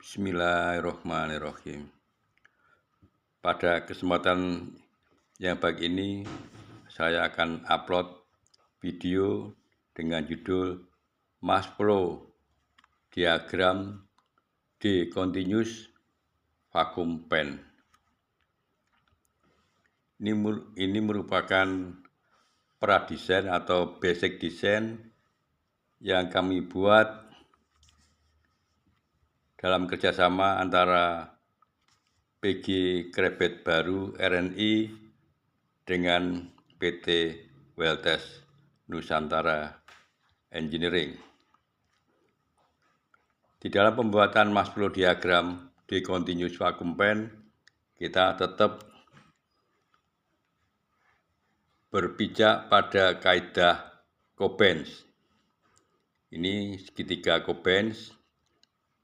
Bismillahirrahmanirrahim. Pada kesempatan yang baik ini, saya akan upload video dengan judul Mass Flow Diagram Discontinuous Vacuum Pen. Ini merupakan pradesain atau basic design yang kami buat dalam kerjasama antara PG Krebet Baru RNI dengan PT Weltes Nusantara Engineering. Di dalam pembuatan mass flow diagram discontinuous vacuum pen, kita tetap berpijak pada kaidah Coppens. Ini segitiga Coppens.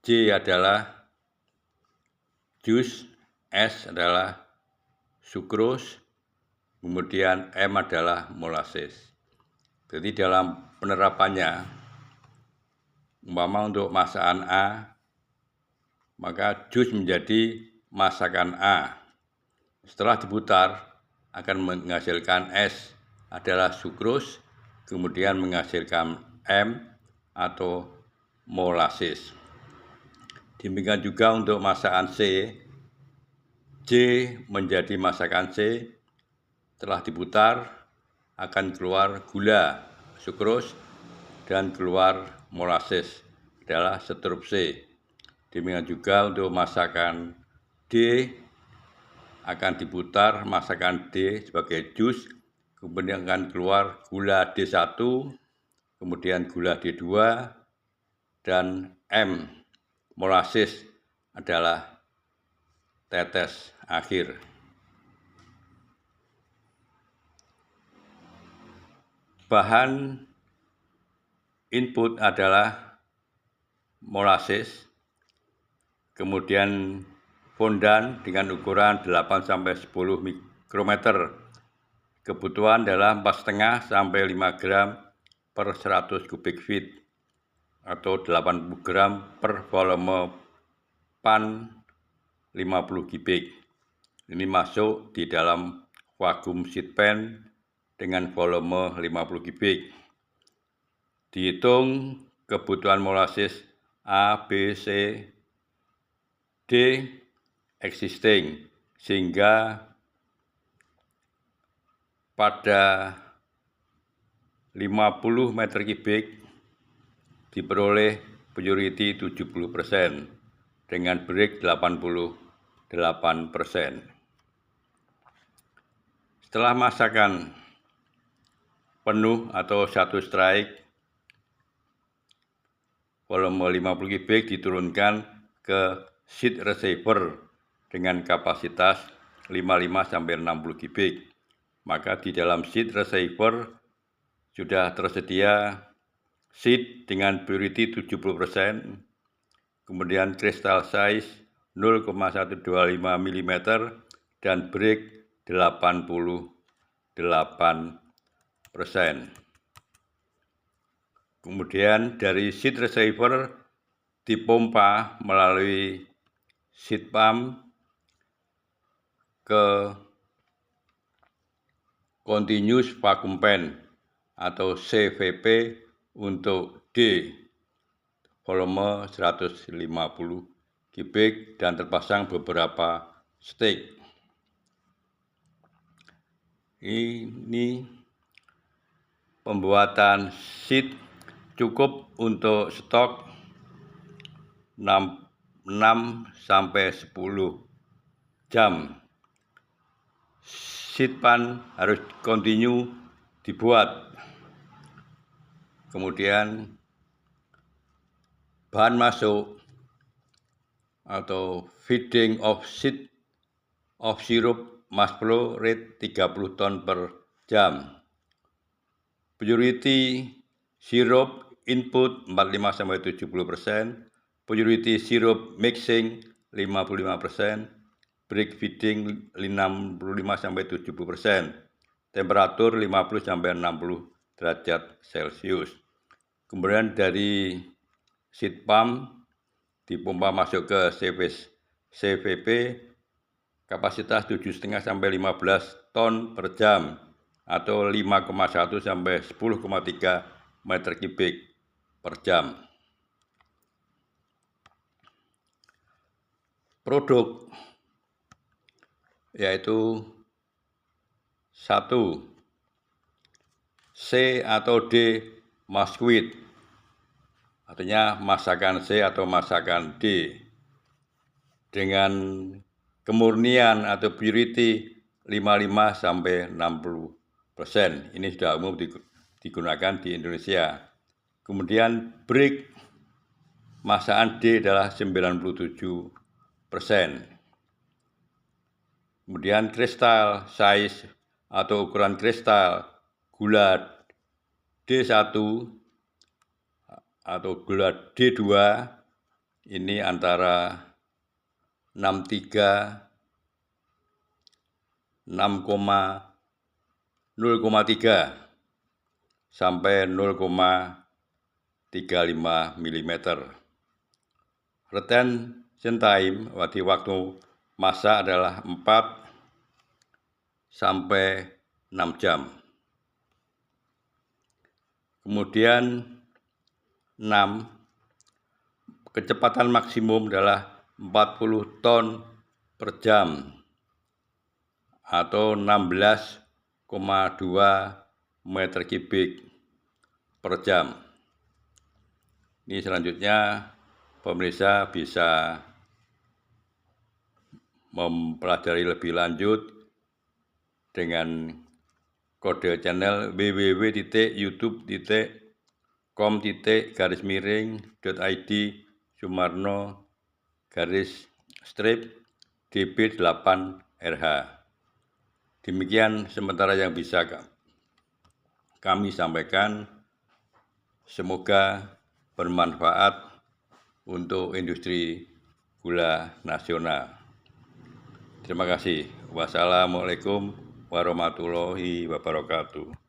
J adalah juice, S adalah sukrose, kemudian M adalah molasses. Jadi dalam penerapannya, umpama untuk masakan A, maka jus menjadi masakan A. Setelah diputar, akan menghasilkan S adalah sukrose, kemudian menghasilkan M atau molasses. Demikian juga untuk masakan C, J menjadi masakan C, setelah diputar akan keluar gula, sukrose, dan keluar molasses adalah sirup C. Demikian juga untuk masakan D, akan diputar masakan D sebagai jus, kemudian akan keluar gula D1, kemudian gula D2, dan M, molasses adalah tetes akhir. Bahan input adalah molasses, kemudian fondan dengan ukuran 8-10 mikrometer. Kebutuhan adalah 4,5 sampai 5 gram per 100 kubik feet atau 80 gram per volume pan 50 kubik. Ini masuk di dalam vacuum sheet pen dengan volume 50 kubik. Dihitung kebutuhan molasses A, B, C, D existing, sehingga pada 50 meter kubik diperoleh purity 70% dengan break 88%. Setelah masakan penuh atau satu strike, volume 50 kubik diturunkan ke sheet receiver dengan kapasitas 55-60 kubik. Maka di dalam sheet receiver sudah tersedia sheet dengan purity 70%, kemudian crystal size 0,125 mm dan break 88%. Kemudian dari sheet receiver dipompa melalui sheet pump ke continuous vacuum pen atau CVP untuk D, volume 150 kubik dan terpasang beberapa stick. Ini pembuatan sheet cukup untuk stok 6-10 jam. Sheet pan harus continue dibuat. Kemudian bahan masuk atau feeding of sheet of syrup mass flow rate 30 ton per jam. Purity syrup input 45-70%, purity syrup mixing 55%, break feeding 65-70%, temperatur 50-60 derajat Celcius. Kemudian dari sheet pump dipompa masuk ke CVP kapasitas 7,5 sampai 15 ton per jam atau 5,1 sampai 10,3 meter kubik per jam. Produk yaitu 1. C atau D Masquit, artinya masakan C atau masakan D, dengan kemurnian atau purity 55 sampai 60%. Ini sudah umum digunakan di Indonesia. Kemudian brick masakan D adalah 97%. Kemudian kristal size atau ukuran kristal gula D1 atau gula D2 ini antara 0,3 sampai 0,35 mm. Retention time waktu masak adalah 4 sampai 6 jam. Kemudian 6. Kecepatan maksimum adalah 40 ton per jam atau 16,2 meter kubik per jam. Ini selanjutnya pemirsa bisa mempelajari lebih lanjut dengan kode channel www.youtube.com/id Sumarno-DB8RH. Demikian sementara yang bisa kami sampaikan. Semoga bermanfaat untuk industri gula nasional. Terima kasih. Wassalamualaikum warahmatullahi wabarakatuh.